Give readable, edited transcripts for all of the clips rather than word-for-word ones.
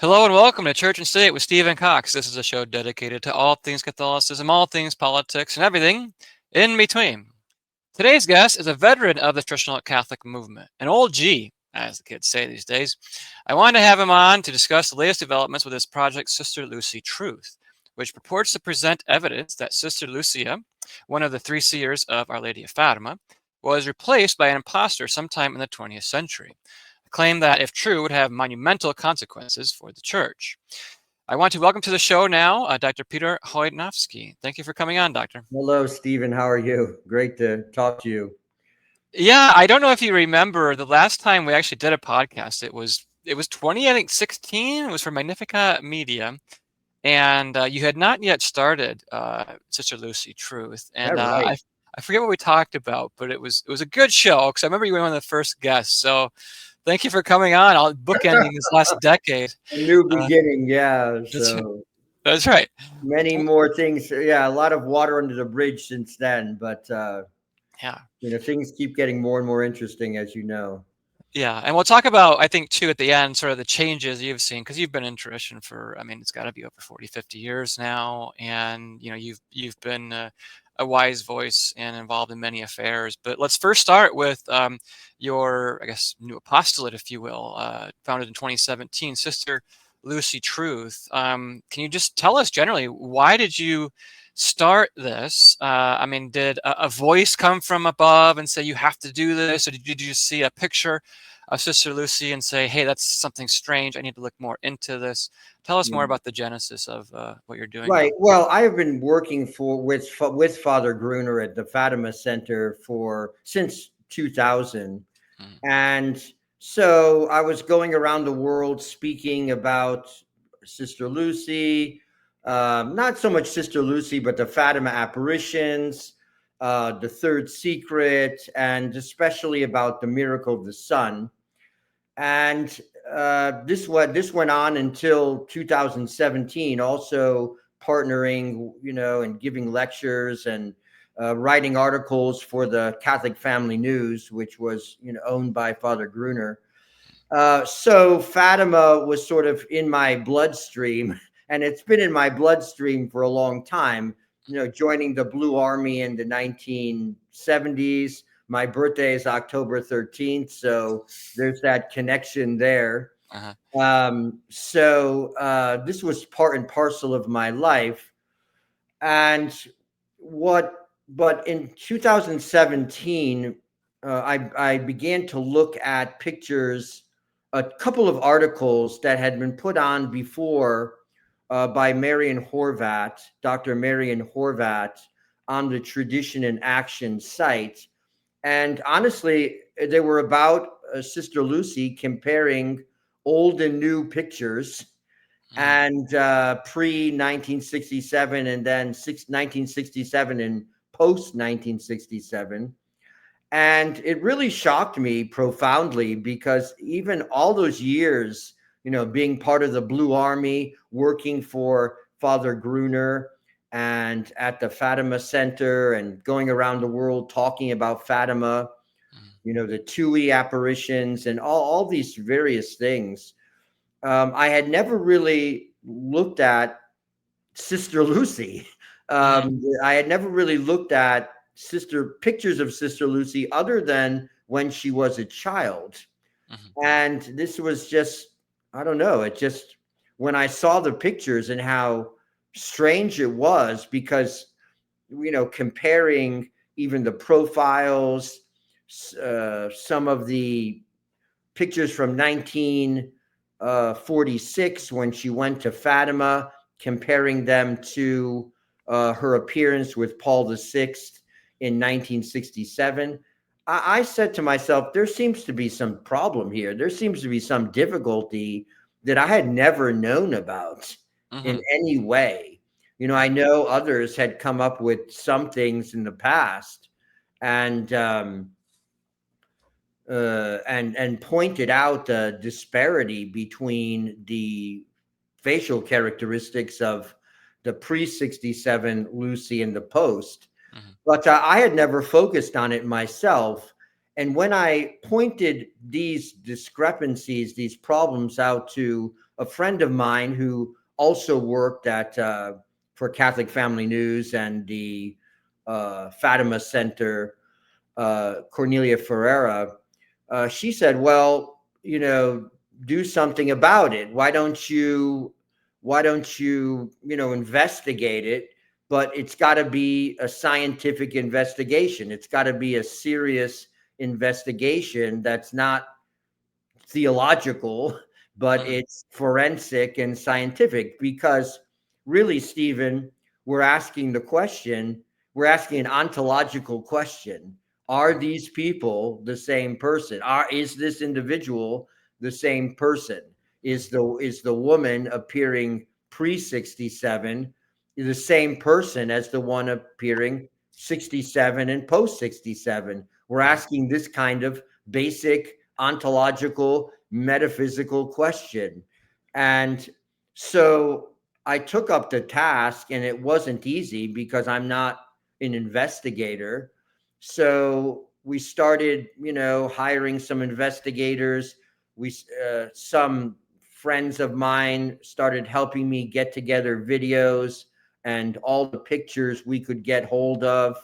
Hello and welcome to Church and State with Stephen Kokx. This is a show dedicated to all things Catholicism, all things politics, and everything in between. Today's guest is a veteran of the traditional Catholic movement, an old G, as the kids say these days. I wanted to have him on to discuss the latest developments with his project, Sister Lucy Truth, which purports to present evidence that Sister Lucia, one of the three seers of Our Lady of Fatima, was replaced by an impostor sometime in the 20th century. A claim that, if true, would have monumental consequences for the Church. I want to welcome to the show now Dr. Peter Chojnowski. Thank you for coming on, Doctor. Hello, Stephen. How are you? Great to talk to you. Yeah, I don't know if you remember the last time we actually did a podcast. It was 2016. It was for Magnifica Media, and you had not yet started Sister Lucy Truth, Yeah, and right. I forget what we talked about, but it was a good show because I remember you were one of the first guests. So thank you for coming on. I'll bookending this last decade. A new Uh, beginning. Yeah. that's So that's right. many more things. Yeah, a lot of water under the bridge since then. But Yeah. things keep getting more and more interesting, as you know. Yeah, and we'll talk about, I think, too, at the end, sort of the changes you've seen, because you've been in tradition for, I mean, it's got to be over 40, 50 years now, and you've been a wise voice and involved in many affairs. But let's first start with your, I guess, new apostolate, if you will, founded in 2017, Sister Lucy Truth. Can you just tell us generally, why did you start this? I mean, did a voice come from above and say you have to do this, or did you see a picture of Sister Lucy and say, hey, that's something strange, I need to look more into this? Tell us more Yeah. about the genesis of what you're doing Right. now. Well, I have been working with Father Gruner at the Fatima Center for since 2000. Mm. And so I was going around the world speaking about Sister Lucy, not so much Sister Lucy, but the Fatima apparitions, the Third Secret, and especially about the miracle of the sun. And this went on until 2017. Also partnering, and giving lectures and writing articles for the Catholic Family News, which was owned by Father Gruner. So Fatima was sort of in my bloodstream, and it's been in my bloodstream for a long time. Joining the Blue Army in the 1970s. My birthday is October 13th, so there's that connection there. Uh-huh. So this was part and parcel of my life. And but in 2017, I began to look at pictures, a couple of articles that had been put on before by Dr. Marion Horvat, on the Tradition and Action site. And honestly, they were about Sister Lucy, comparing old and new pictures, Mm. and pre 1967, and then 1967 and post 1967. And it really shocked me profoundly, because even all those years, being part of the Blue Army, working for Father Gruner and at the Fatima Center, and going around the world talking about Fatima, Mm. the Tui apparitions and all these various things. I had never really looked at Sister Lucy. Mm. I had never really looked at pictures of Sister Lucy other than when she was a child. Mhm. And this was just, I don't know, it just, when I saw the pictures and how strange it was, because, comparing even the profiles, some of the pictures from 1946 when she went to Fatima, comparing them to her appearance with Paul VI in 1967. I said to myself, there seems to be some problem here. There seems to be some difficulty that I had never known about in Mhm. any way. I know others had come up with some things in the past, and pointed out the disparity between the facial characteristics of the pre-67 Lucy and the post. Mhm. But I had never focused on it myself. And when I pointed these discrepancies, these problems out to a friend of mine who also worked at for Catholic Family News and the Fatima Center, Cornelia Ferreira, she said, "Well, do something about it. Why don't you investigate it? But it's got to be a scientific investigation. It's got to be a serious investigation that's not theological, but Mhm. it's forensic and scientific, because really, Stephen, we're asking the question, we're asking an ontological question. Are these people the same person? Is this individual the same person? Is the woman appearing pre 67 the same person as the one appearing 67 and post 67? We're Right. asking this kind of basic ontological, metaphysical question. And so I took up the task, and it wasn't easy because I'm not an investigator. So we started, hiring some investigators. Some friends of mine started helping me get together videos and all the pictures we could get hold of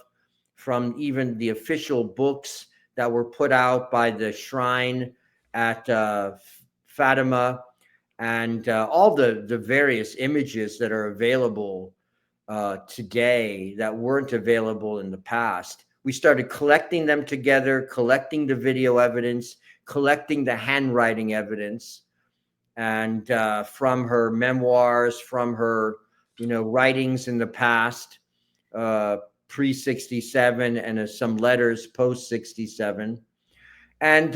from even the official books that were put out by the shrine at Fatima, and all the various images that are available today that weren't available in the past. We started collecting them together, collecting the video evidence, collecting the handwriting evidence, and from her memoirs, from her writings in the past, uh, pre 67, and some letters post 67. And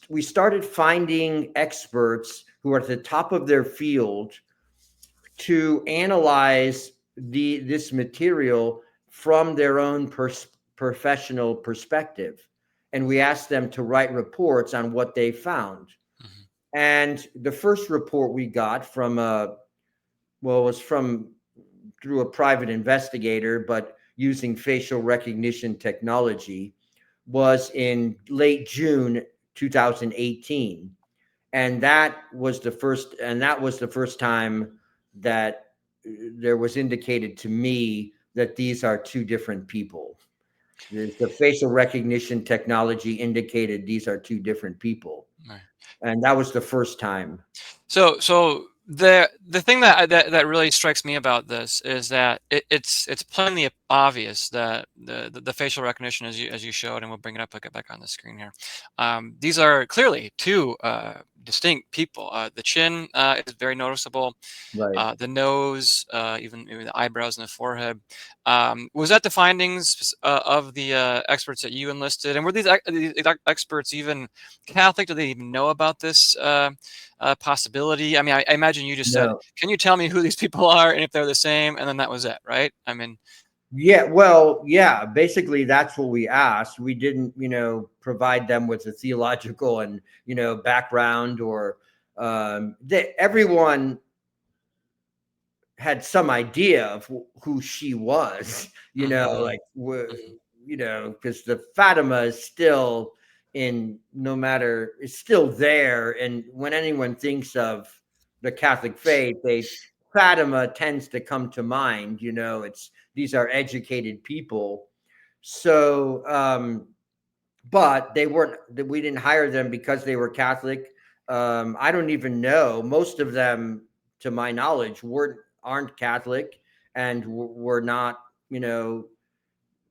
we started finding experts who are at the top of their field to analyze this material from their own professional perspective. And we asked them to write reports on what they found. Mhm. And the first report we got from was from through a private investigator, but using facial recognition technology, was in late June 2018. And that was the first time that there was indicated to me that these are two different people. The facial recognition technology indicated these are two different people. Right. And that was the first time. So the thing that really strikes me about this is that it's plainly obvious that the facial recognition, as you showed, and we'll bring it up, I'll get back on the screen here. These are clearly two distinct people. The chin is very noticeable. Right. The nose, even maybe the eyebrows and the forehead. Was that the findings of the experts that you enlisted? And were these experts even Catholic? Do they even know about this possibility? I mean, I imagine you just said, No. "Can you tell me who these people are and if they're the same?" And then that was it, right? I mean, Yeah, well, yeah, basically that's what we asked. We didn't, provide them with a theological and, background, or everyone had some idea of who she was, mhm, like, mhm, because the Fatima is still no matter, it's still there. And when anyone thinks of the Catholic faith, Fatima tends to come to mind. These are educated people. So, but we didn't hire them because they were Catholic. I don't even know. Most of them, to my knowledge, aren't Catholic, and were not,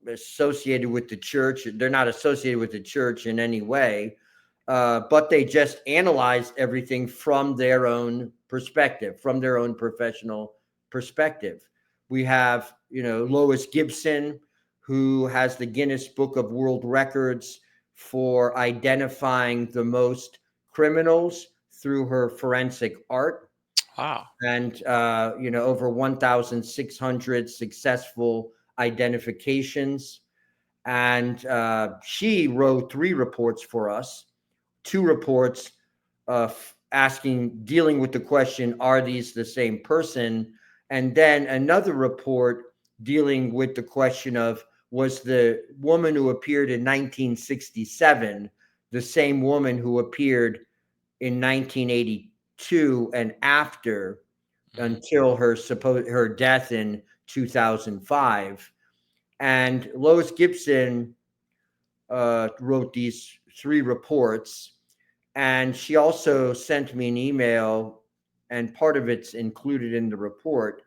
associated with the church. They're not associated with the church in any way, but they just analyzed everything from their own perspective, from their own professional perspective. We have, Lois Gibson, who has the Guinness Book of World Records for identifying the most criminals through her forensic art, wow, and over 1,600 successful identifications. And she wrote 3 reports for us. 2 reports dealing with the question, are these the same person? And then another report dealing with the question of was the woman who appeared in 1967, the same woman who appeared in 1982 and after, until her death in 2005. And Lois Gibson wrote these 3 reports, and she also sent me an email, and part of it's included in the report,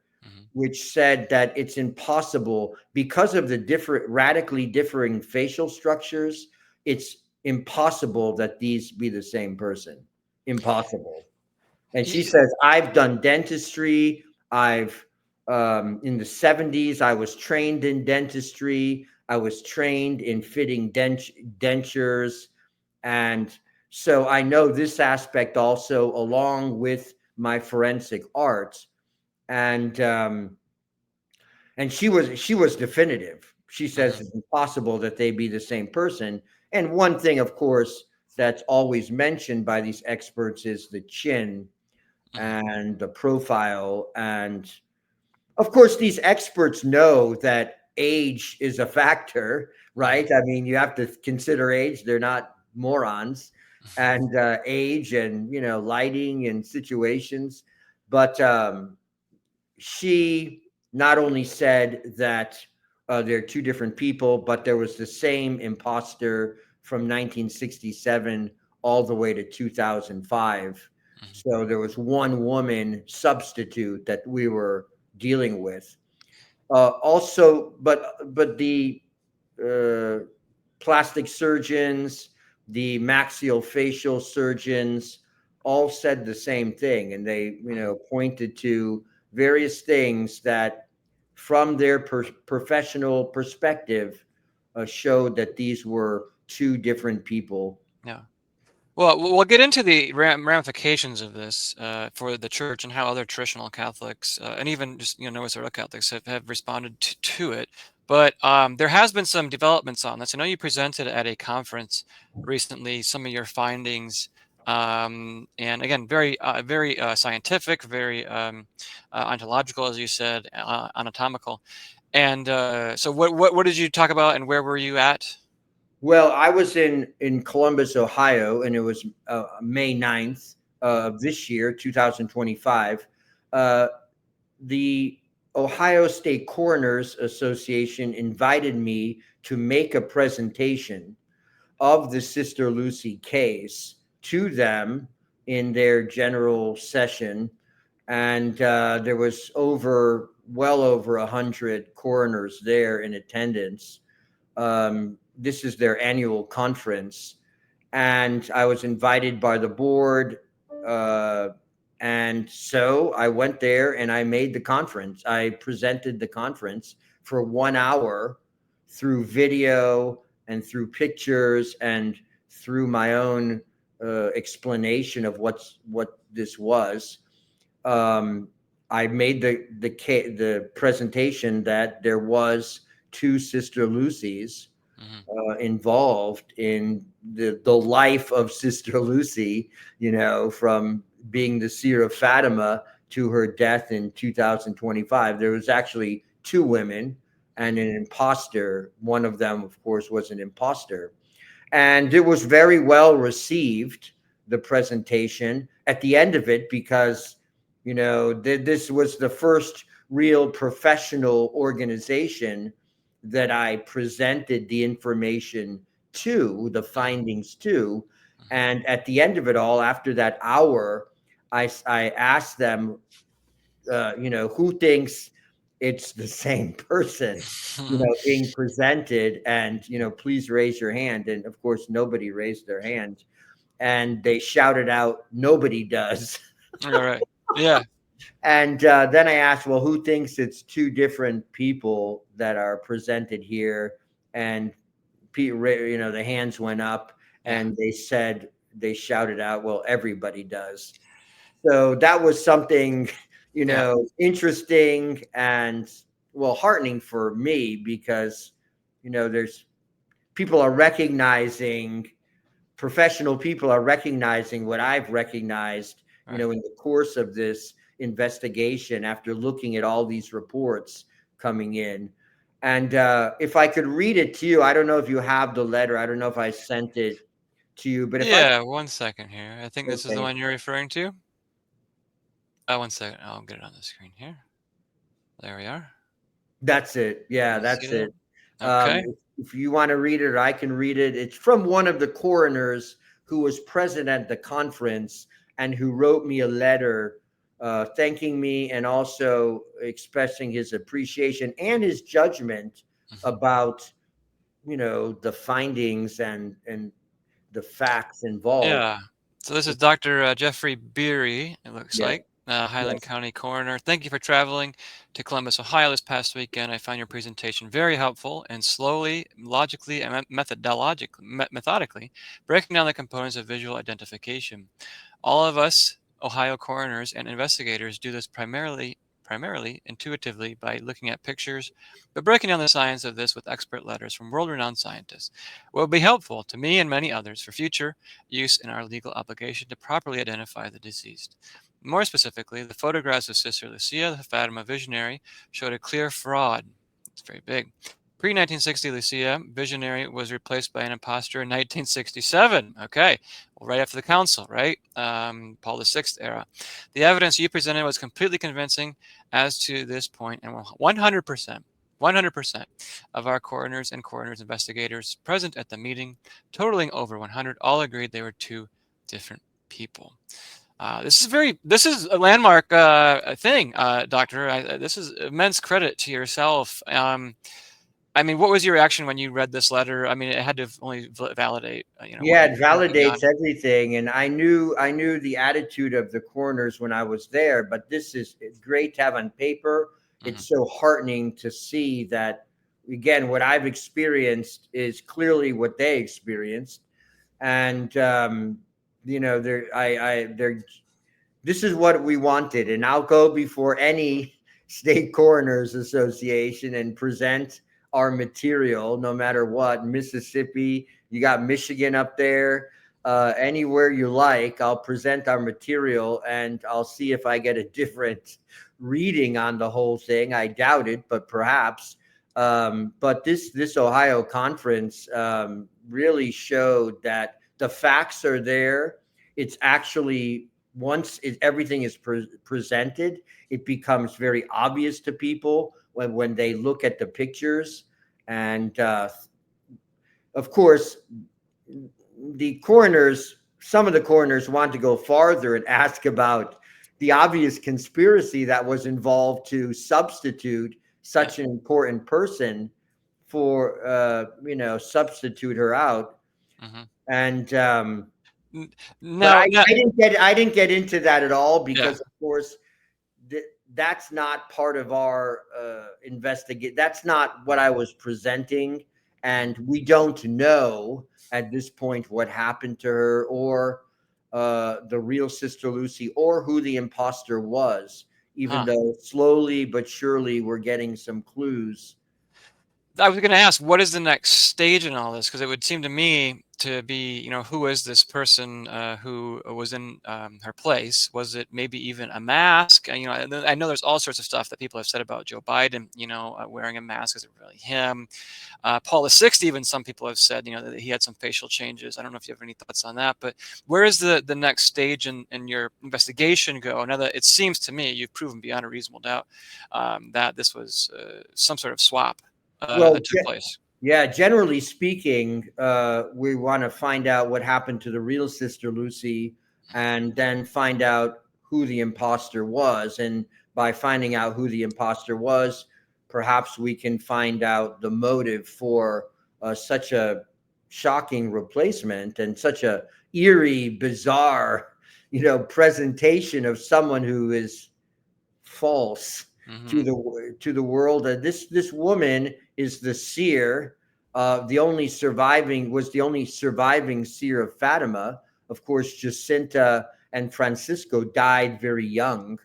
which said that it's impossible because of the radically differing facial structures. It's impossible that these be the same person. Impossible. And she says, I've done dentistry. I've, in the 70s, I was trained in dentistry. I was trained in fitting dentures. And so I know this aspect also, along with my forensic arts. And she was definitive. She says it's impossible that they be the same person. And one thing, of course, that's always mentioned by these experts is the chin and the profile. And of course, these experts know that age is a factor, right? I mean, you have to consider age. They're not morons. And age and, lighting and situations. But she not only said that they're 2 different people, but there was the same imposter from 1967 all the way to 2005. So there was one woman substitute that we were dealing with. Also, but the uh, plastic surgeons, the maxillofacial surgeons, all said the same thing, and they, pointed to various things that, from their professional perspective, showed that these were 2 different people. Yeah. Well, we'll get into the ramifications of this for the church and how other traditional Catholics and even just North Dakota Catholics have responded to it. But there has been some developments on this. I know you presented at a conference recently some of your findings, and again, very scientific, very ontological, as you said, anatomical. And so, what did you talk about, and where were you at? Well, I was in Columbus, Ohio, and it was May 9th of this year, 2025. The Ohio State Coroners Association invited me to make a presentation of the Sister Lucy case to them in their general session. And there was well over 100 coroners there in attendance. This is their annual conference, and I was invited by the board. And so I went there and I made the conference. I presented the conference for 1 hour through video and through pictures and through my own explanation of what this was. I made the presentation that there was 2 Sister Lucys involved in the life of Sister Lucy, from being the seer of Fatima to her death in 2025. There was actually 2 women and an imposter. One of them, of course, was an imposter. And it was very well received, the presentation at the end of it, because, this was the first real professional organization that I presented the information to, the findings to. And at the end of it all, after that hour, I asked them, who thinks it's the same person, being presented, and, please raise your hand. And of course, nobody raised their hand, and they shouted out, nobody does. All right. Yeah. And then I asked, well, who thinks it's 2 different people that are presented here? And the hands went up, and they shouted out, well, everybody does. So that was something, interesting and, well, heartening for me, because, there's professional people are recognizing what I've recognized, in the course of this investigation after looking at all these reports coming in. And if I could read it to you, I don't know if you have the letter. I don't know if I sent it to you, but if I Yeah, 1 second here. I think this is the okay, one you're referring to. 1 second. I'll get it on the screen here. There we are. that's it. Yeah, You see that's that? it. Okay. If you want to read it, or I can read it. It's from one of the coroners who was present at the conference and who wrote me a letter thanking me and also expressing his appreciation and his judgment Mhm. about the findings and the facts involved. Yeah. So this is Dr. Jeffrey Beery, it looks Yes, like, Highland yes. County coroner. Thank you for traveling to Columbus, Ohio this past weekend. I found your presentation very helpful and slowly, logically, and methodically breaking down the components of visual identification. All of us Ohio coroners and investigators do this primarily intuitively by looking at pictures, but breaking down the science of this with expert letters from world-renowned scientists will be helpful to me and many others for future use in our legal obligation to properly identify the deceased. More specifically, the photographs of Sister Lucia, the Fatima visionary, showed a clear fraud. It's very big. Pre 1960 Lucia visionary was replaced by an impostor in 1967. Okay, well, right after the council, right? Paul VI era. The evidence you presented was completely convincing as to this point, and 100% of our coroners and coroners investigators present at the meeting, totaling over 100, all agreed they were two different people. This is a landmark thing, Doctor. This is immense credit to yourself. I mean, what was your reaction when you read this letter? I mean, it had to only validate, what Yeah, you've it been working on. validates everything. And I knew the attitude of the coroners when I was there, but this is great to have on paper. Hmm. It's so heartening to see that again, what I've experienced is clearly what they experienced. And they're this is what we wanted. And I'll go before any state coroners association and present our material no matter what. Mississippi, you got Michigan up there, anywhere you like, I'll present our material and I'll see if I get a different reading on the whole thing. I doubt it, but perhaps. But this Ohio conference really showed that the facts are there. It's actually everything is presented, it becomes very obvious to people when they look at the pictures. And of course, some of the coroners want to go farther and ask about the obvious conspiracy that was involved to substitute Yeah. such an important person for substitute her out. Hmm. And but Now, now, I didn't get into that at all yeah. because of course that's not part of our investigate. That's not what I was presenting, and we don't know at this point what happened to her or the real Sister Lucy or who the imposter was. Even Huh. though slowly but surely we're getting some clues. I was going to ask, what is the next stage in all this? Because it would seem to me to be, who is this person who was in her place? Was it maybe even a mask? I know there's all sorts of stuff that people have said about Joe Biden, wearing a mask. Is it really him? Paul VI, even some people have said, that he had some facial changes. I don't know if you have any thoughts on that, but where is the next stage in your investigation go? Now that it seems to me you've proven beyond a reasonable doubt that this was some sort of swap Well, that took place. yeah, generally speaking, we want to find out what happened to the real Sister Lucy and then find out who the imposter was. And by finding out who the imposter was, perhaps we can find out the motive for such a shocking replacement and such a eerie, bizarre, presentation of someone who is false to Hmm. the world. This woman is the seer. The only surviving seer of Fatima. Of course, Jacinta and Francisco died very young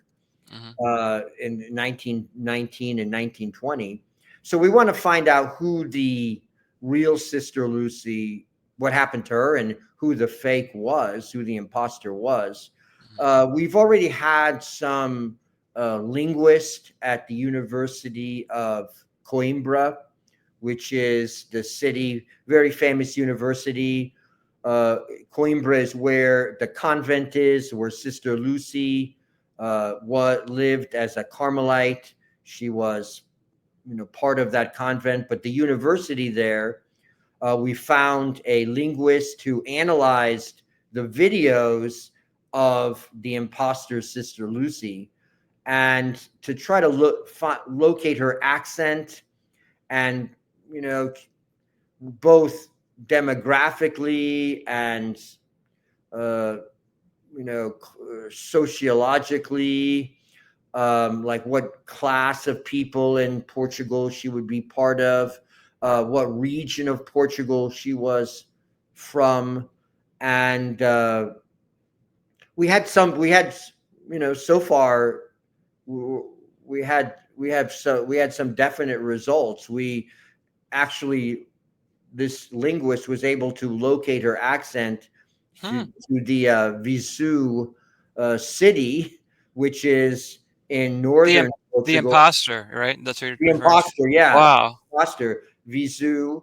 Hmm. in 1919 and 1920. So we want to find out who the real Sister Lucy, what happened to her, and who the fake was, who the imposter was. Hmm. We've already had some linguist at the University of Coimbra which is the city, very famous university. Coimbra is where the convent is, where Sister Lucy lived as a Carmelite. She was, part of that convent. But the university there, we found a linguist who analyzed the videos of the imposter Sister Lucy, and to try to locate her accent, and both demographically and uh, sociologically, like what class of people in Portugal she would be part of, what region of Portugal she was from, and so far we had some definite results. We actually, this linguist was able to locate her accent to the Visu city, which is in The northern the Portugal. imposter, right? That's what you're The referring to. imposter, yeah, Wow. imposter, Visu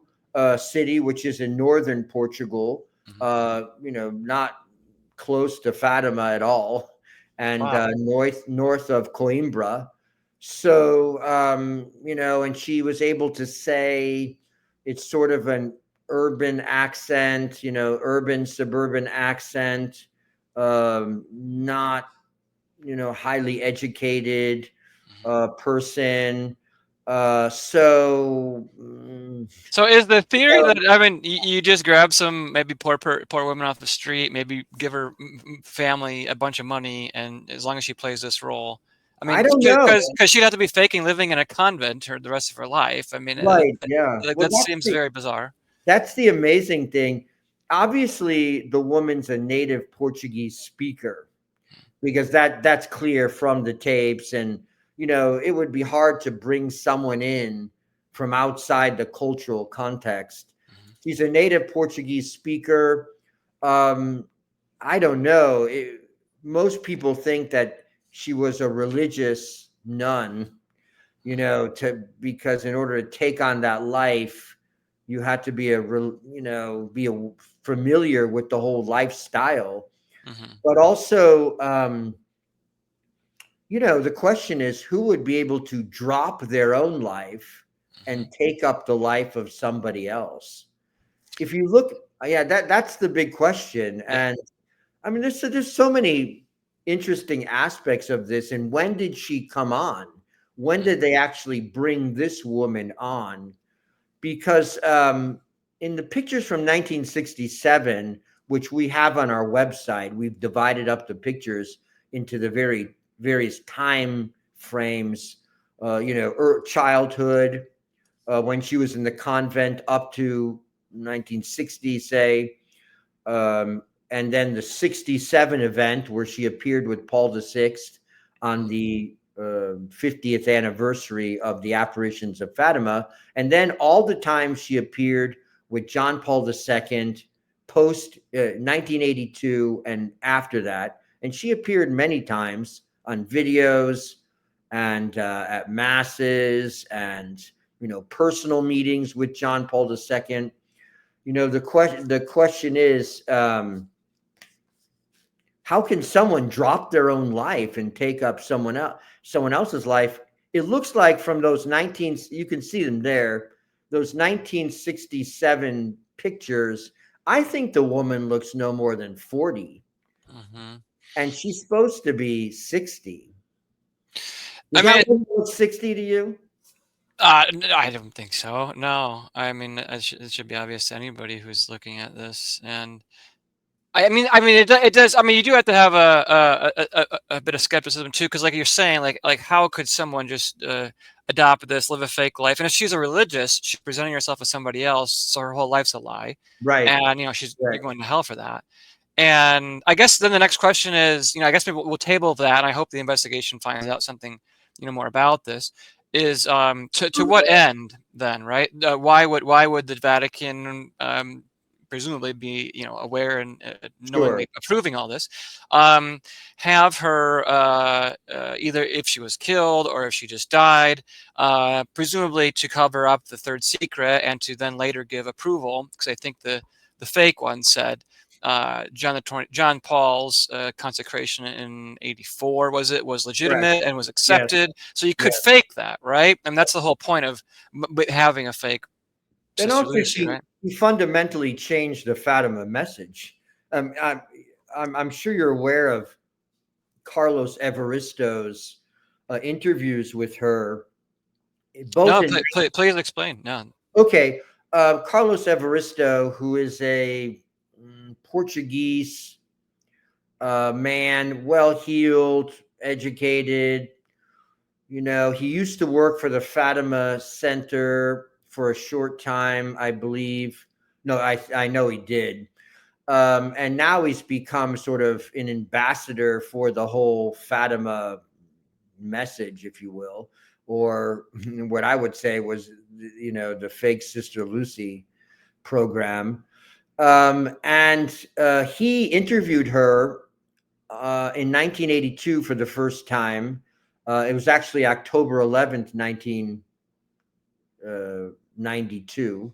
city, which is in northern Portugal. Mhm. Not close to Fatima at all, and Wow. north of Coimbra. So and she was able to say it's sort of an urban accent, urban suburban accent, not highly educated Mhm. person. So So is the theory that, I mean, you just grab some maybe poor woman off the street, maybe give her family a bunch of money, and as long as she plays this role, I I mean, don't know. because she'd have to be faking living in a convent or the rest of her life. I mean, Right? Yeah. like Well, that seems very bizarre. that's the amazing thing. Obviously, the woman's a native Portuguese speaker, because that's clear from the tapes, and it would be hard to bring someone in from outside the cultural context. Mhm. She's a native Portuguese speaker. um I don't know. Most people think that she was a religious nun, to because in order to take on that life, you had to be familiar with the whole lifestyle. Mhm. But also, the question is, who would be able to drop their own life Mhm. and take up the life of somebody else? If you look, yeah, that's the big question. Yeah. And I mean, there's so many interesting aspects of this. And when did she come on? When Mhm. did they actually bring this woman on? Because in the pictures from 1967, which we have on our website, we've divided up the pictures into the various time frames. Childhood, when she was in the convent, up to 1960, say, and then the 67 event where she appeared with Paul VI on the 50th anniversary of the apparitions of Fatima, and then all the time she appeared with John Paul II post 1982 and after that. And she appeared many times on videos and at masses and personal meetings with John Paul II. The question is, how can someone drop their own life and take up someone else's life? It looks like from those 19, you can see them there, those 1967 pictures. I think the woman looks no more than 40, Mhm. and she's supposed to be 60. I Does that mean, woman look 60 to you? I don't think so. No, I mean, it should be obvious to anybody who's looking at this. And it does. I mean, you do have to have a bit of skepticism too, because like you're saying, like how could someone just adopt this, live a fake life? And if she's a religious, she's presenting herself as somebody else, so her whole life's a lie, Right. and Right. you're going to hell for that. And I guess then the next question is, I guess maybe we'll table that, and I hope the investigation finds out something, more about this. Is to what end then, right? Why would the Vatican presumably be, aware and Sure. knowingly approving all this, have her either if she was killed or if she just died, presumably to cover up the third secret and to then later give approval, because I think the fake one said John Paul's consecration in '84 was Correct. legitimate and was Yes. accepted. So you Yeah. could fake that, right? And that's the whole point of having a fake And Sister also, Lucy, she right? he fundamentally changed the Fatima message. Um, I'm, I'm sure you're aware of Carlos Everisto's interviews with her, both No, in please explain. No. okay. Carlos Everisto, who is a Portuguese man, well heeled, educated. He used to work for the Fatima Center for a short time, I believe. No, I know he did. And now he's become sort of an ambassador for the whole Fatima message, if you will, or what I would say was, the fake Sister Lucy program. And he interviewed her in 1982 for the first time. It was actually October 11th, 1992.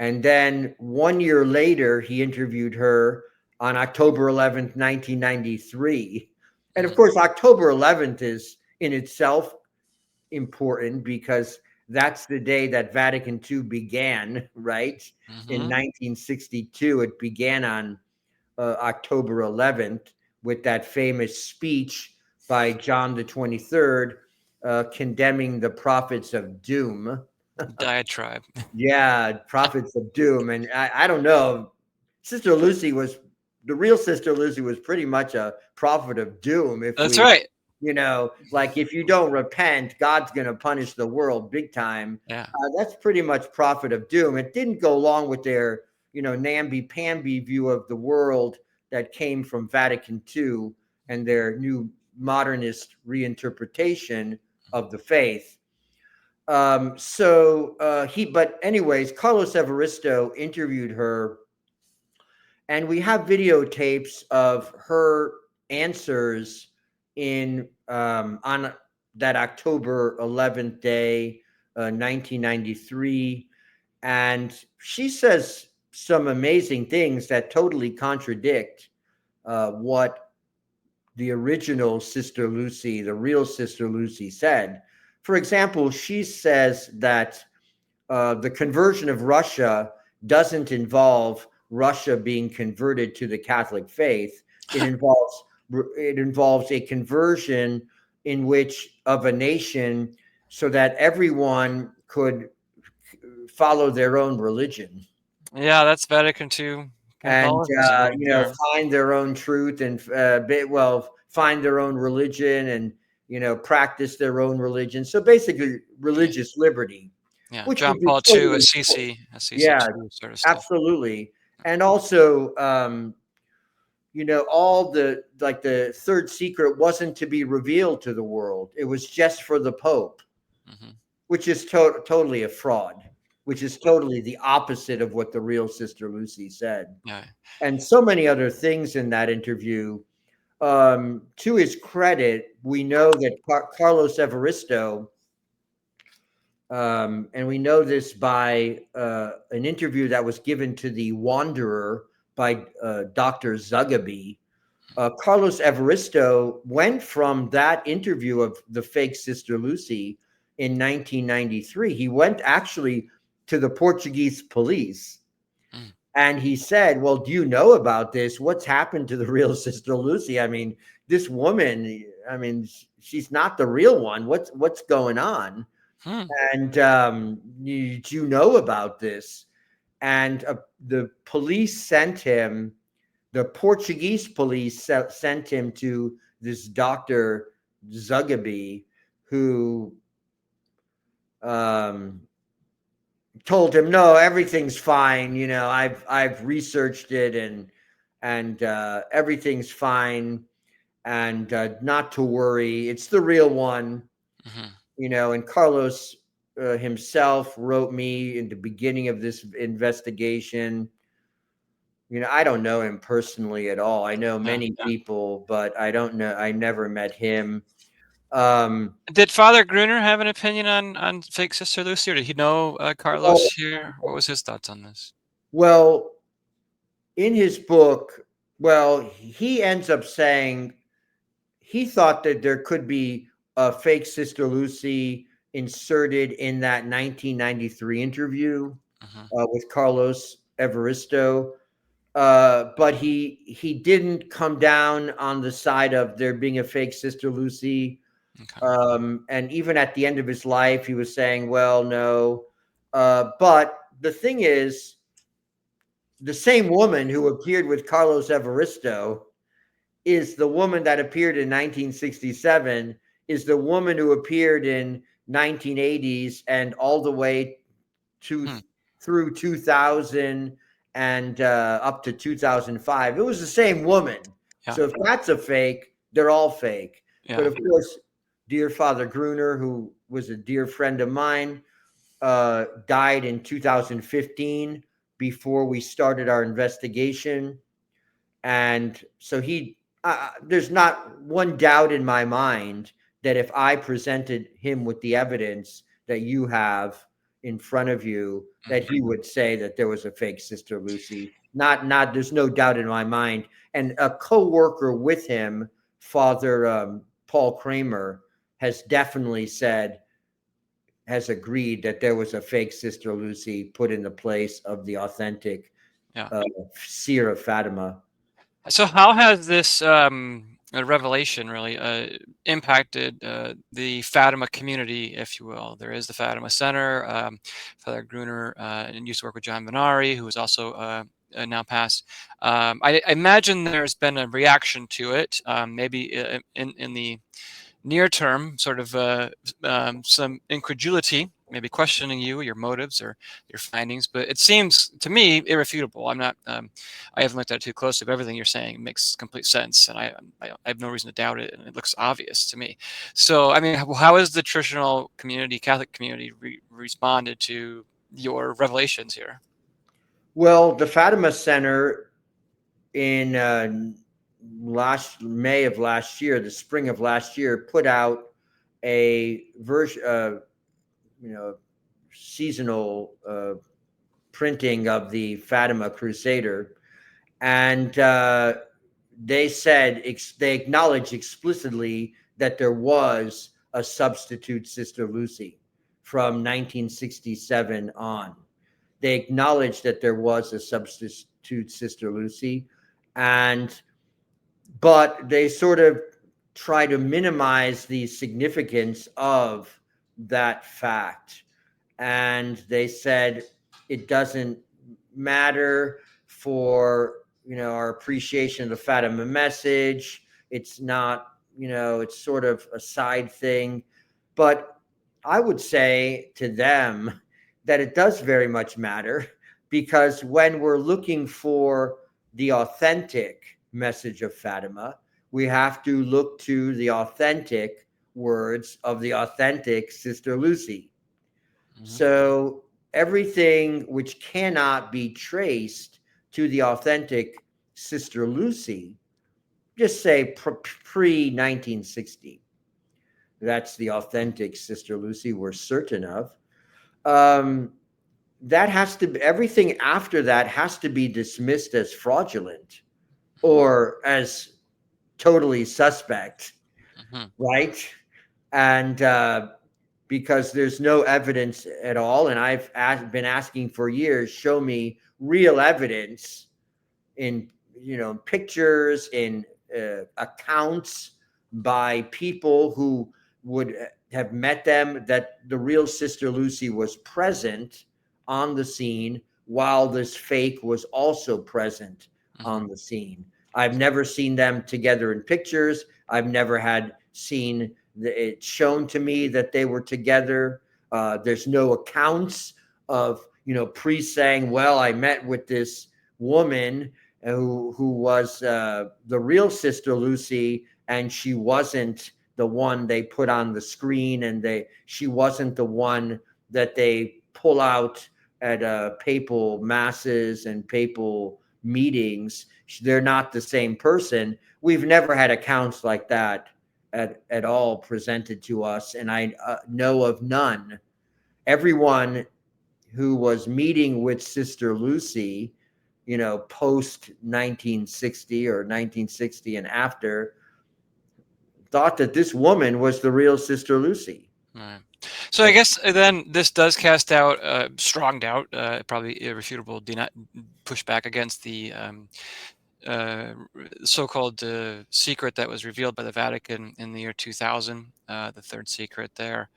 And then 1 year later, he interviewed her on October 11th, 1993. And of Hmm. course, October 11th is in itself important because that's the day that Vatican II began, right? In Hmm. 1962, it began on October 11th with that famous speech by John the 23rd condemning the prophets of doom. Diatribe. Yeah, prophets of doom. And I don't know. Sister Lucy was the real Sister Lucy was pretty much a prophet of doom. If That's we, right. like if you don't repent, God's going to punish the world big time. Yeah. That's pretty much prophet of doom. It didn't go along with their, namby-pamby view of the world that came from Vatican II and their new modernist reinterpretation of the faith. But anyways, Carlos Evaristo interviewed her, and we have videotapes of her answers in on that October 11th day, 1993, and she says some amazing things that totally contradict what the original Sister Lucy, the real Sister Lucy, said. For example, she says that the conversion of Russia doesn't involve Russia being converted to the Catholic faith. It involves a conversion in which of a nation so that everyone could follow their own religion Yeah, that's Vatican II and Catholicism right there. find their own truth and find their own religion and practice their own religion. So basically, Yeah. religious liberty, Yeah. which John would be Paul II, totally Assisi yeah, II sort of stuff. absolutely. And also, all the third secret wasn't to be revealed to the world. It was just for the Pope, Hmm. which is totally a fraud, which is totally the opposite of what the real Sister Lucy said. Yeah. And so many other things in that interview. To his credit, we know that Carlos Evaristo, and we know this by an interview that was given to the Wanderer by Dr. Zugaby. Carlos Evaristo went from that interview of the fake Sister Lucy in 1993. He went actually to the Portuguese police Mm. and he said, "Well, do you know about this? What's happened to the real Sister Lucy? I mean, this woman, I mean, she's not the real one. What's going on?" Hmm. And do you know about this? And the police sent him, the Portuguese police sent him to this Dr. Zugaby, who um, told him, "No, everything's fine. I've researched it and everything's fine, and not to worry. It's the real one." Hmm. And Carlos himself wrote me in the beginning of this investigation. I don't know him personally at all. I know Yeah. many people, but I don't know. I never met him. Um, Did Father Gruner have an opinion on fake Sister Lucy, or did he know well, Carlos here? What was his thoughts on this? well, in his book, he ends up saying he thought that there could be a fake Sister Lucy inserted in that 1993 interview Hmm. with Carlos Everisto. But he didn't come down on the side of there being a fake Sister Lucy. Okay. And even at the end of his life, he was saying, well, no. But the thing is, the same woman who appeared with Carlos Evaristo is the woman that appeared in 1967, is the woman who appeared in 1980s and all the way to Hmm. through 2000 and up to 2005. It was the same woman. Yeah. So if that's a fake, they're all fake. But Yeah. of course, dear Father Gruner, who was a dear friend of mine, died in 2015 before we started our investigation. And so there's not one doubt in my mind that if I presented him with the evidence that you have in front of you, that Hmm. he would say that there was a fake Sister Lucy. There's no doubt in my mind. And a co-worker with him, Father Paul Kramer, has definitely has agreed that there was a fake Sister Lucy put in the place of the authentic Yeah. uh, seer of Fatima. So how has this revelation really impacted the Fatima community, if you will? There is the Fatima Center. Father Gruner and used to work with John Benari, who is also now passed. I imagine there's been a reaction to it, maybe in the near term, sort of some incredulity, maybe questioning you, your motives, or your findings. But it seems to me irrefutable. I'm not. I haven't looked at it too closely, but everything you're saying makes complete sense, and I have no reason to doubt it, and it looks obvious to me. So, I mean, how has the traditional community, Catholic community, responded to your revelations here? Well, the Fatima Center in last May of last year, the spring of last year, put out a version, seasonal printing of the Fatima Crusader, and they acknowledged explicitly that there was a substitute Sister Lucy from 1967 on. They acknowledged that there was a substitute Sister Lucy, and but they sort of try to minimize the significance of that fact. And they said it doesn't matter for our appreciation of the Fatima message. It's not, it's sort of a side thing. But I would say to them that it does very much matter, because when we're looking for the authentic message of Fatima, we have to look to the authentic words of the authentic Sister Lucy. Hmm. So everything which cannot be traced to the authentic Sister Lucy, just say pre 1960, that's the authentic Sister Lucy we're certain of. Um, that has to be, everything after that has to be dismissed as fraudulent or as totally suspect, Hmm. right? And because there's no evidence at all, and been asking for years, show me real evidence in pictures, in accounts by people who would have met them, that the real Sister Lucy was present on the scene while this fake was also present Hmm. on the scene. I've never seen them together in pictures. I've never had seen it shown to me that they were together. There's no accounts of priests saying, well, I met with this woman who was the real Sister Lucy, and she wasn't the one they put on the screen, and she wasn't the one that they pull out at papal masses and papal meetings. They're not the same person. We've never had accounts like that at all presented to us, and I know of none. Everyone who was meeting with Sister Lucy, post 1960 or 1960 and after, thought that this woman was the real Sister Lucy. Right. So I guess then this does cast out strong doubt, probably irrefutable pushback against the uh, so-called secret that was revealed by the Vatican in the year 2000, the third secret there.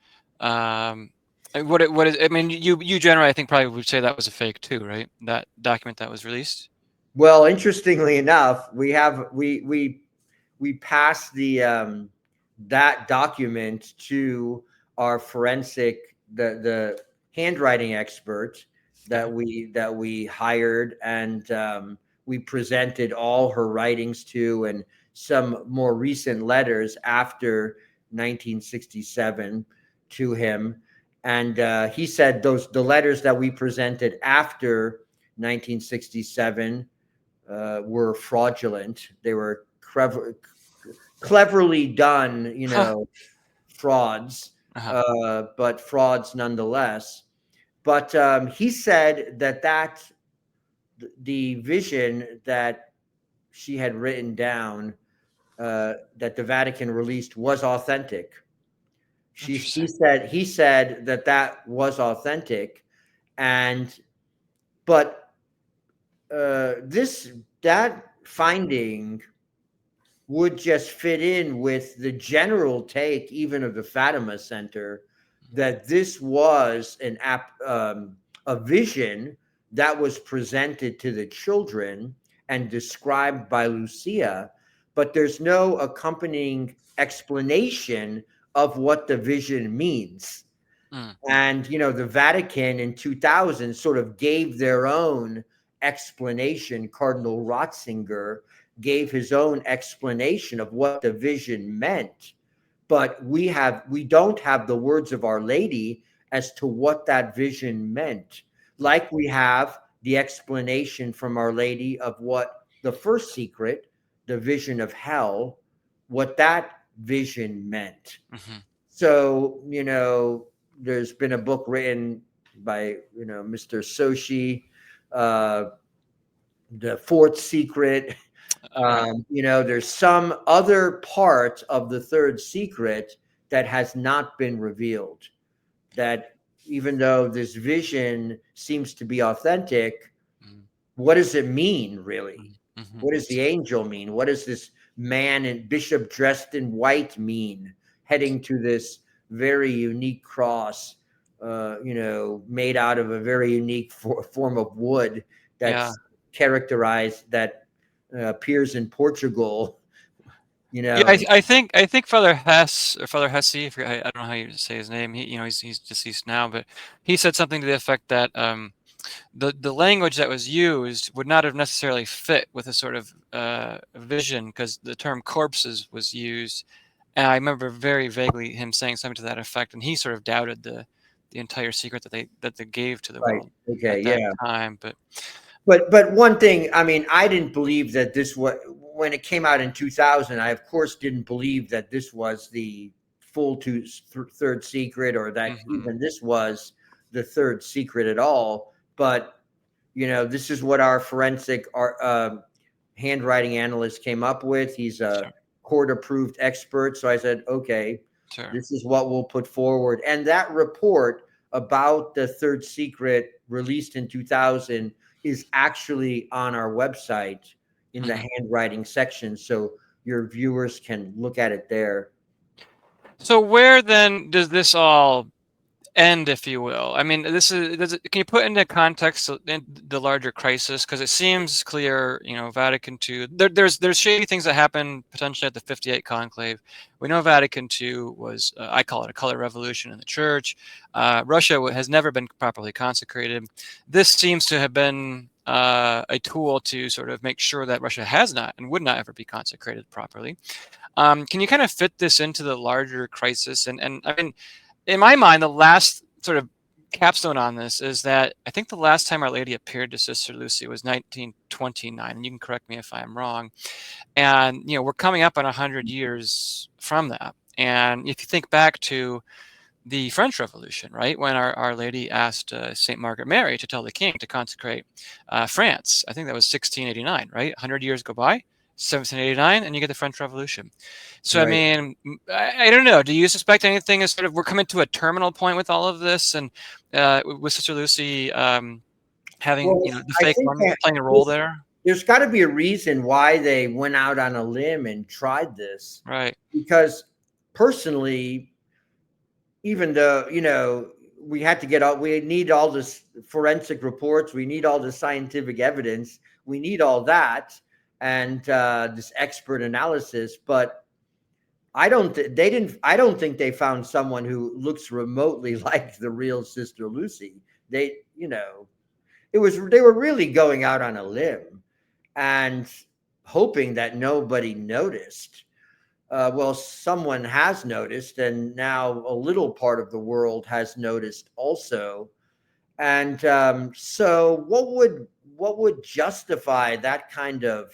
What is? I mean, you generally, I think, probably would say that was a fake too, right? That document that was released. Well, interestingly enough, we passed that document to our forensic the handwriting expert that we hired, and we presented all her writings to, and some more recent letters after 1967 to him. And he said the letters that we presented after 1967 were fraudulent. They were cleverly done, frauds, but frauds nonetheless. But he said that the vision that she had written down, that the Vatican released, was authentic. He said that was authentic, but that finding would just fit in with the general take, even of the Fatima Center, that this was a vision that was presented to the children and described by Lucia, but there's no accompanying explanation of what the vision means. And the Vatican in 2000 sort of gave their own explanation. Cardinal Ratzinger gave his own explanation of what the vision meant, but we don't have the words of Our Lady as to what that vision meant, like we have the explanation from Our Lady of what the first secret, the vision of hell, what that vision meant. So there's been a book written by Mr. Soshi, the fourth secret. There's some other part of the third secret that has not been revealed, that even though this vision seems to be authentic, what does it mean really? What does the angel mean? What does this man and bishop dressed in white mean, heading to this very unique cross, made out of a very unique form of wood that's characterized, that appears in Portugal. Yeah, I think Father Hess, or Father Hesse, I don't know how you say his name. He's deceased now, but he said something to the effect that the language that was used would not have necessarily fit with a sort of vision, because the term corpses was used. And I remember very vaguely him saying something to that effect, and he sort of doubted the entire secret that they gave to the world at that time. But one thing, I mean, I didn't believe that this was, when it came out in 2000, I of course didn't believe that this was the full third secret, or that even this was the third secret at all. But this is what our forensic handwriting analyst came up with. He's a court-approved expert. So I said, okay, this is what we'll put forward. And that report about the third secret, released in 2000, is actually on our website in the handwriting section, so your viewers can look at it there. So where then does this all end, if you will? I mean, can you put into context the larger crisis? Because it seems clear, Vatican II. There's shady things that happened potentially at the '58 conclave. We know Vatican II was, I call it a color revolution in the church. Russia has never been properly consecrated. This seems to have been a tool to sort of make sure that Russia has not and would not ever be consecrated properly. Can you kind of fit this into the larger crisis? And I mean, in my mind, the last sort of capstone on this is that I think the last time Our Lady appeared to Sister Lucy was 1929, and you can correct me if I'm wrong. And we're coming up on 100 years from that. And if you think back to the French Revolution, right, when Our Lady asked Saint Margaret Mary to tell the king to consecrate France, I think that was 1689, right? 100 years go by, 1789, and you get the French Revolution. So, I Right. mean, I don't know. Do you suspect anything is sort of we're coming to a terminal point with all of this, and with Sister Lucy having Well, the I fake think one that playing a role there? there's got to be a reason why they went out on a limb and tried this. Right. Because personally, even though we had to get all, we need all this forensic reports, we need all the scientific evidence, we need all that, and this expert analysis, but I don't think they found someone who looks remotely like the real Sister Lucy. They they were really going out on a limb and hoping that nobody noticed. Well, someone has noticed, and now a little part of the world has noticed also. And so, what would justify that kind of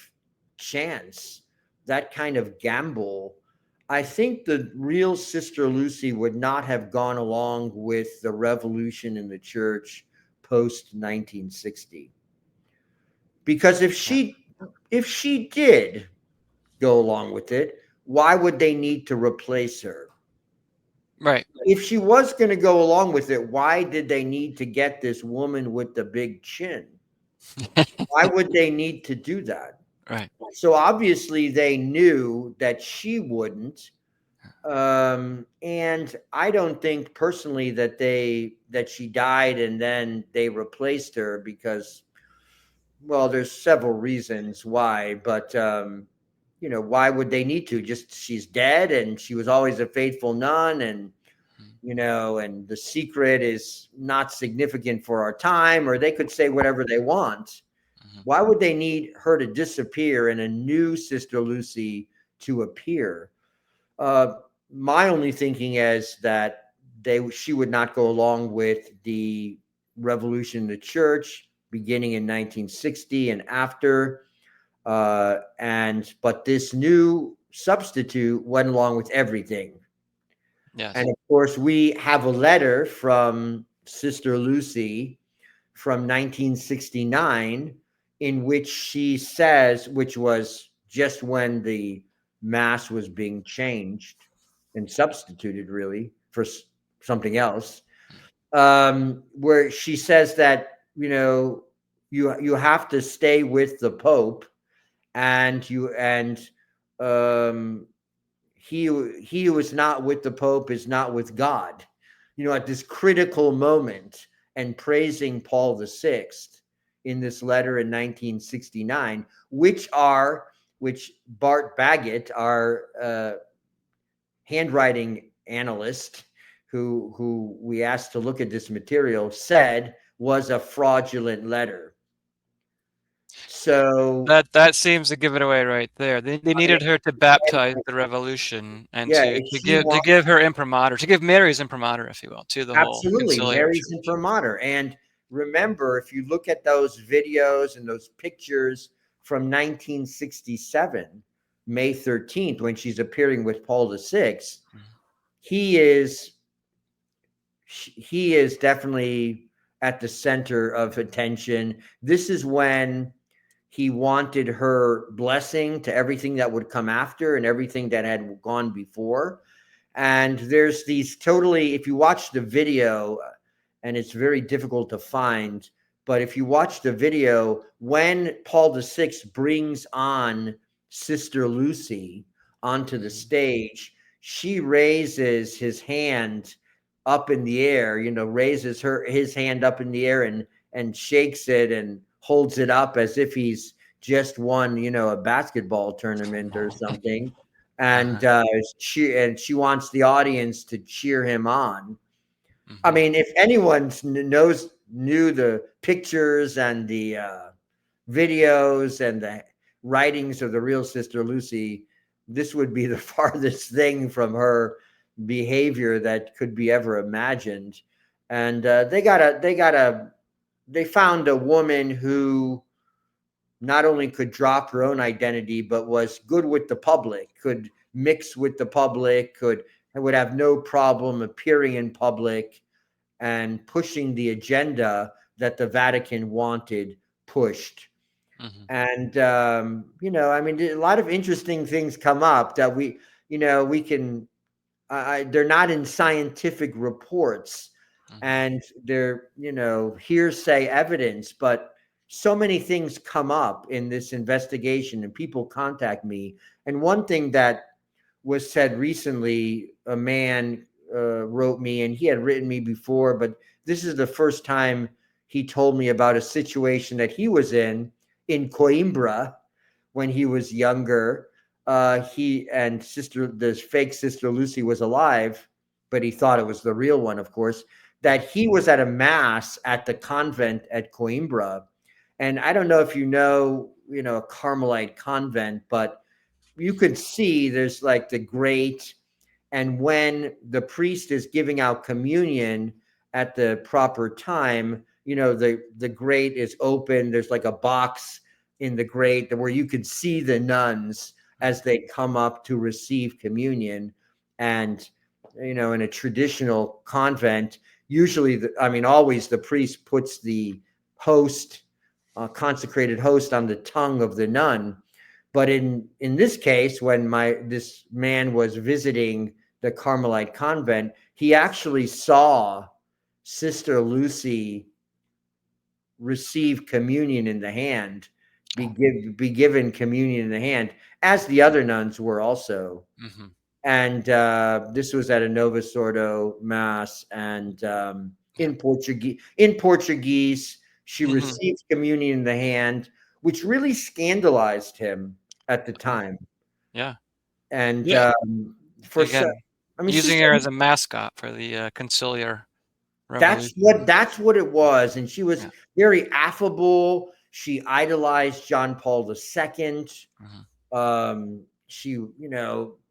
chance, that kind of gamble? I think the real Sister Lucy would not have gone along with the revolution in the church post 1960, because Yeah. if she did go along with it, why would they need to replace her? Right. If she was going to go along with it, why did they need to get this woman with the big chin? Why would they need to do that? Right. So obviously they knew that she wouldn't. And I don't think personally that she died and then they replaced her because, well, there's several reasons why, but why would they need to? Just she's dead and she was always a faithful nun, and and the secret is not significant for our time, or they could say whatever they want. Mhm. Why would they need her to disappear and a new Sister Lucy to appear? Uh, my only thinking is that she would not go along with the revolution in the church beginning in 1960 and after. But this new substitute went along with everything. Yes. And of course, we have a letter from Sister Lucy from 1969 in which she says, which was just when the mass was being changed and substituted really for something else, where she says that you have to stay with the Pope, and um, he who is not with the Pope is not with God. At this critical moment, and praising Paul VI in this letter in 1969, which Bart Baggett, our handwriting analyst, who we asked to look at this material, said was a fraudulent letter. So That seems to give it away right there. They needed her to baptize the revolution and yeah, to if she give her imprimatur, to give Mary's imprimatur, if you will, to the whole Absolutely, conciliar Mary's church. imprimatur. And remember, if you look at those videos and those pictures from 1967, May 13th, when she's appearing with Paul VI, Mhm. he is he is definitely at the center of attention. This is when he wanted her blessing to everything that would come after and everything that had gone before. And there's these totally, if you watch the video, and it's very difficult to find, but if you watch the video, when Paul VI brings on Sister Lucy onto the stage, she raises his hand up in the air, raises his hand up in the air and shakes it and holds it up as if he's just won, a basketball tournament or something. And Uh-huh. she wants the audience to cheer him on. I Mhm. mean, if anyone knew the pictures and the videos and the writings of the real Sister Lucy, this would be the farthest thing from her behavior that could be ever imagined. and they found a woman who not only could drop her own identity, but was good with the public, could mix with the public, would have no problem appearing in public and pushing the agenda that the Vatican wanted pushed. Hmm. And I mean, a lot of interesting things come up that we can. They're not in scientific reports, Hmm. and they're hearsay evidence, but so many things come up in this investigation, and people contact me. And one thing that was said recently, a man wrote me, and he had written me before, but this is the first time he told me about a situation that he was in Coimbra when he was younger. He and the fake Sister Lucy was alive, but he thought it was the real one, of course. That he was at a mass at the convent at Coimbra, and I don't know if a Carmelite convent, but you could see there's like the grate, and when the priest is giving out communion at the proper time, the grate is open. There's like a box in the grate where you could see the nuns as they come up to receive communion. And in a traditional convent, usually always the priest puts the host, consecrated host, on the tongue of the nun. But in this case, when this man was visiting the Carmelite convent, he actually saw Sister Lucy receive communion in the hand, Oh. be given communion in the hand, as the other nuns were also. Hmm. And this was at a Novus Ordo mass, and Yeah. In Portuguese, she Hmm. received communion in the hand, which really scandalized him at the Oh. time. Yeah. And Yeah. for so, Again, I mean, using Sister, her as a mascot for the conciliar that's revolution. what it was, and she was Yeah. very affable. She idolized John Paul II. Hmm. She,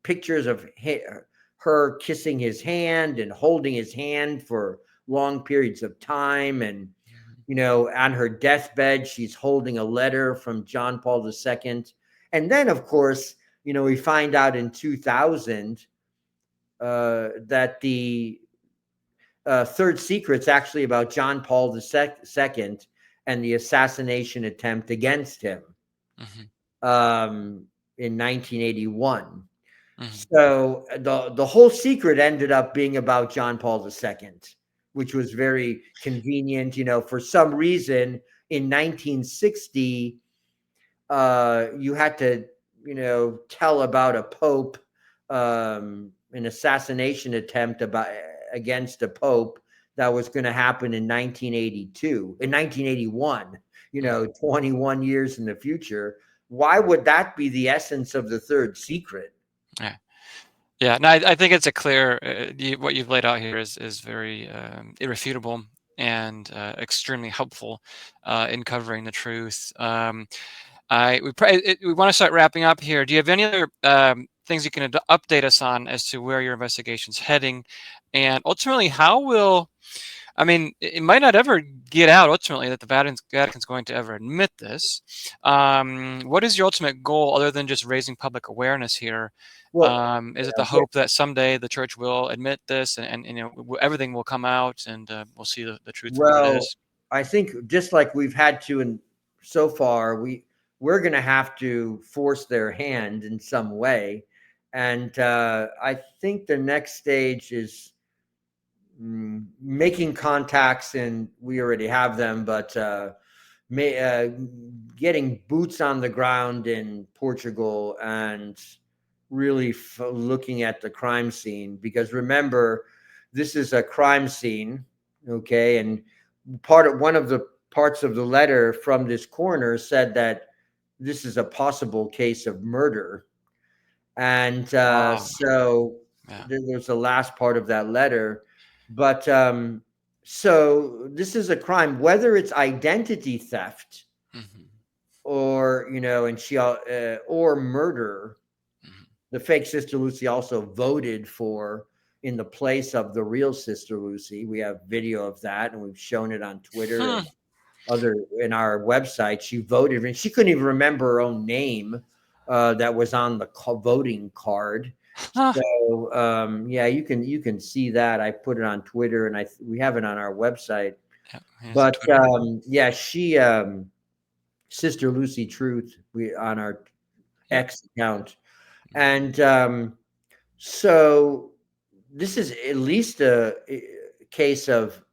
pictures of her kissing his hand and holding his hand for long periods of time, and on her deathbed, she's holding a letter from John Paul II. And then, of course, we find out in 2000 that the Third Secret's actually about John Paul II and the assassination attempt against him Hmm. um, in 1981. Hmm. So the whole secret ended up being about John Paul II, which was very convenient. For some reason in 1960, you had to, tell about a pope, an assassination attempt against a pope that was going to happen in 1982, in 1981. Hmm. 21 years in the future. Why would that be the essence of the third secret? Yeah. Yeah. No, I think it's a clear. What you've laid out here is very irrefutable and extremely helpful in covering the truth. We want to start wrapping up here. Do you have any other things you can update us on as to where your investigation's heading, and ultimately how will I mean, it might not ever get out ultimately that the Vatican's going to ever admit this. What is your ultimate goal other than just raising public awareness here? Well, Is it the yeah, hope that someday the church will admit this and everything will come out and we'll see the truth for what it well, is? I think just like we've had to, and so far we're going to have to force their hand in some way, and I think the next stage is making contacts, and we already have them, but may, getting boots on the ground in Portugal and really looking at the crime scene, because remember, this is a crime scene, okay? And one of the parts of the letter from this coroner said that this is a possible case of murder, and Oh, so yeah. there's the last part of that letter. But so this is a crime, whether it's identity theft Hmm. or or murder. Hmm. The fake Sister Lucy also voted for in the place of the real Sister Lucy. We have video of that, and we've shown it on Twitter Hmm. and other in our website. She voted, and she couldn't even remember her own name that was on the voting card. Huh. So yeah, you can see that. I put it on Twitter, and we have it on our website. Yep, here's a But Twitter. yeah, she Sister Lucy Truth, we on our Yep. X account, and so this is at least a case of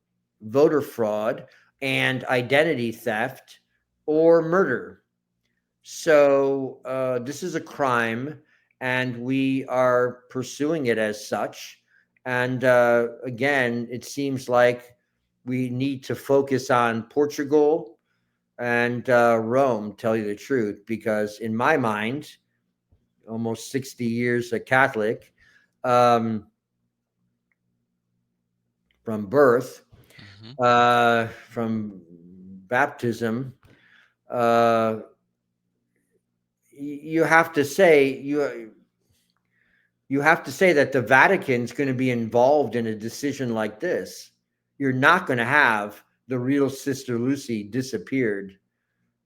voter fraud and identity theft or murder. So this is a crime, and we are pursuing it as such. And again, it seems like we need to focus on Portugal and Rome, tell you the truth, because in my mind, almost 60 years a Catholic, um, from birth, Hmm. from baptism, uh, you have to say you have to say that the Vatican's going to be involved in a decision like this. You're not going to have the real Sister Lucy disappeared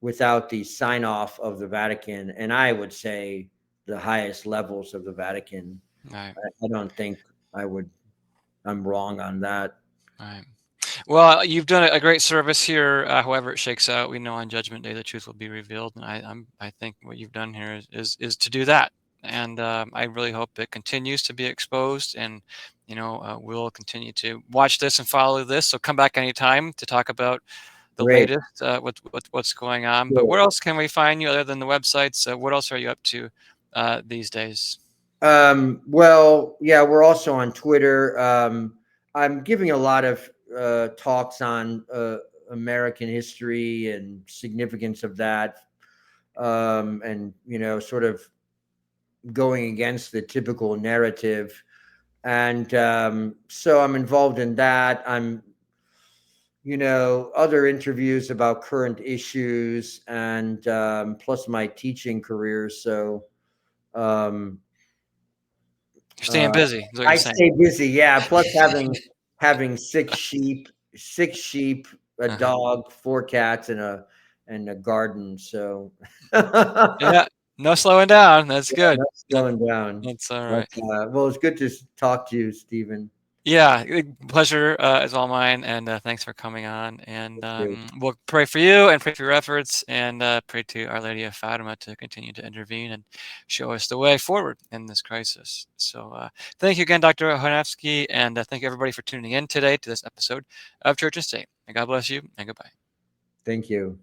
without the sign off of the Vatican, and I would say the highest levels of the Vatican. Right. I don't think I would. I'm wrong on that. Right. Well, you've done a great service here. However it shakes out, we know on Judgment Day the truth will be revealed, and I think what you've done here is to do that. And I really hope it continues to be exposed, and we'll continue to watch this and follow this. So come back anytime to talk about the Great. latest, what's going on. But Sure. where else can we find you other than the websites? What else are you up to these days? Well, yeah, we're also on Twitter. I'm giving a lot of talks on American history and significance of that, and sort of going against the typical narrative. And so I'm involved in that. I'm, other interviews about current issues, and plus my teaching career. So um, You're staying Uh, busy, is what you're I saying. stay busy, yeah. Plus having six sheep, a Uh-huh. dog, four cats, and a garden. So yeah, Yeah, no slowing down. That's good. not That, slowing down. that's all But right. well, it's good to talk to you, Stephen. Yeah, pleasure is all mine, and thanks for coming on. And Great. we'll pray for you and pray for your efforts, and pray to Our Lady of Fatima to continue to intervene and show us the way forward in this crisis. So, thank you again, Dr. Chojnowski, and thank you everybody for tuning in today to this episode of Church and State. And God bless you, and goodbye. Thank you.